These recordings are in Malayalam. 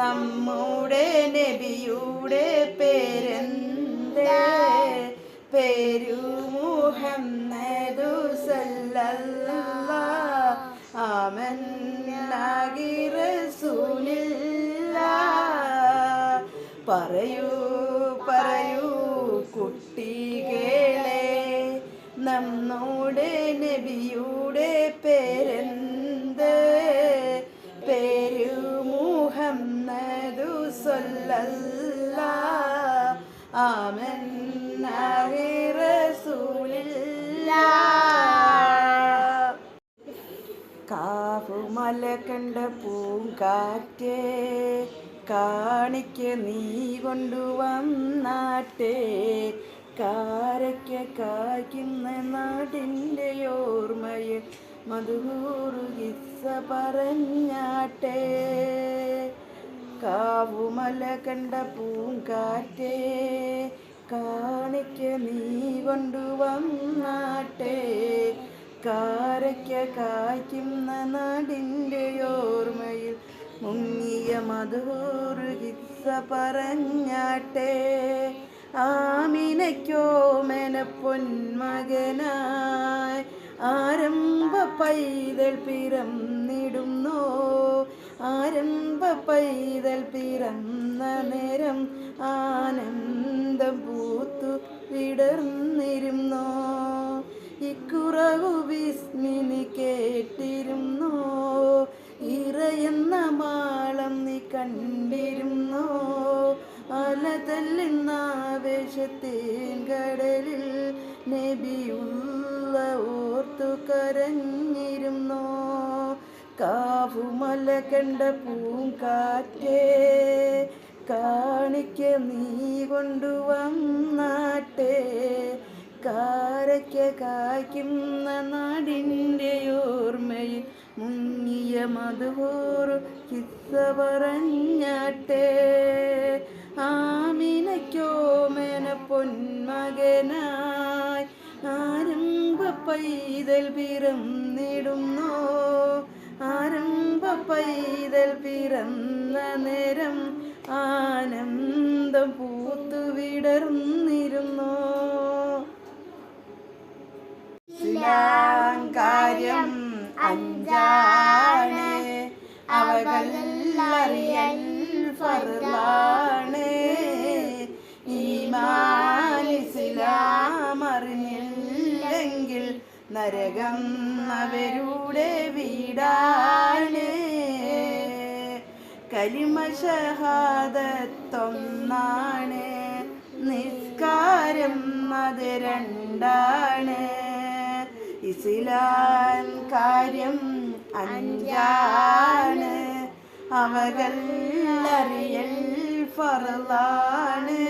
നമ്മുടെ നബിയുടെ പേരെന്തേ? പേരു മുഹമ്മദു സല്ലല്ലാഹ് ആമന്നാഹി റസൂലില്ലാഹ്. പറയൂ പറയൂ കുട്ടികളെ, നമ്മുടെ നബിയുടെ പേരെന്ത്? പേരു മുഹമ്മദു സല്ലല്ലാഹ് ആമന്നാഹി റസൂലില്ലാഹ്. കാവുമല കണ്ട പൂങ്കാറ്റേ, കാണിക്ക നീ കൊണ്ടുവന്നാട്ടെ. കാരയ്ക്ക കായ്ക്കുന്ന നാടിൻ്റെ ഓർമ്മയിൽ മധുഹൂറു കിസ്സ പറഞ്ഞാട്ടെ. കാവുമല കണ്ട പൂങ്കാറ്റേ, കാണിക്ക നീ കൊണ്ടുവന്നാട്ടെ. കാരയ്ക്ക കായ്ക്കുന്ന നാടിൻ്റെ ഓർമ്മയിൽ മുങ്ങിയ മധുഹൂറു കിസ്സ പറഞ്ഞാട്ടെ. ആമിനയ്ക്കോമന പൊന്മകനായി ആരംഭ പൈതൽ പിറന്നിടുന്നു. ആരംഭ പൈതൽ പിറന്ന നേരം ആനന്ദം പൂത്തു വിടർന്നിരുന്നു. ഇക്കുറവു വിസ്മിനി കേട്ടിരുന്നു. ഇറയെന്ന മാളം നീ കണ്ടിരുന്നു. അലതല്ലുന്നാവേശത്തേൻ കടലിൽ നബിയുള്ള ഓർത്തു കരഞ്ഞിരുന്നു. കാവുമല കണ്ട പൂങ്കാറ്റേ, കാണിക്ക നീ കൊണ്ടുവന്നാട്ടെ. കാരയ്ക്ക കായ്ക്കുന്ന നാടിൻ്റെ ഓർമ്മയിൽ മുങ്ങിയ മധുഹൂറു കിസ്സ പറഞ്ഞാട്ടെ. ആമിനയ്ക്കോമന പൊന്മകനായി ആരംഭ പൈതൽ പിറന്നിടുന്നു. ആരംഭ പൈതൽ പിറന്ന നേരം ആനന്ദം പൂത്തു വിടർന്നിരുന്നു. കാര്യം അഞ്ചാണ്, അവകളറിയൽ ഫർളാണ്. ഈമാൻ ഇസ്ലാം അറിഞ്ഞില്ലെങ്കിൽ നരകം അവരുടെ വീടാണ്. കലിമ ഷഹാദത്തൊന്നാണ്, നിസ്കാരം അത് രണ്ടാണ്. ഇസ്ലാം കാര്യം അഞ്ചാണ്, അവകൾ അറിയൽ ഫർളാണ്.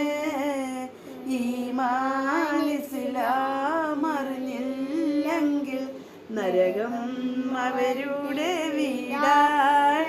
ഈമാൻ ഇസ്ലാം അറിഞ്ഞില്ലെങ്കിൽ നരകം അവരുടെ വീടാണ്.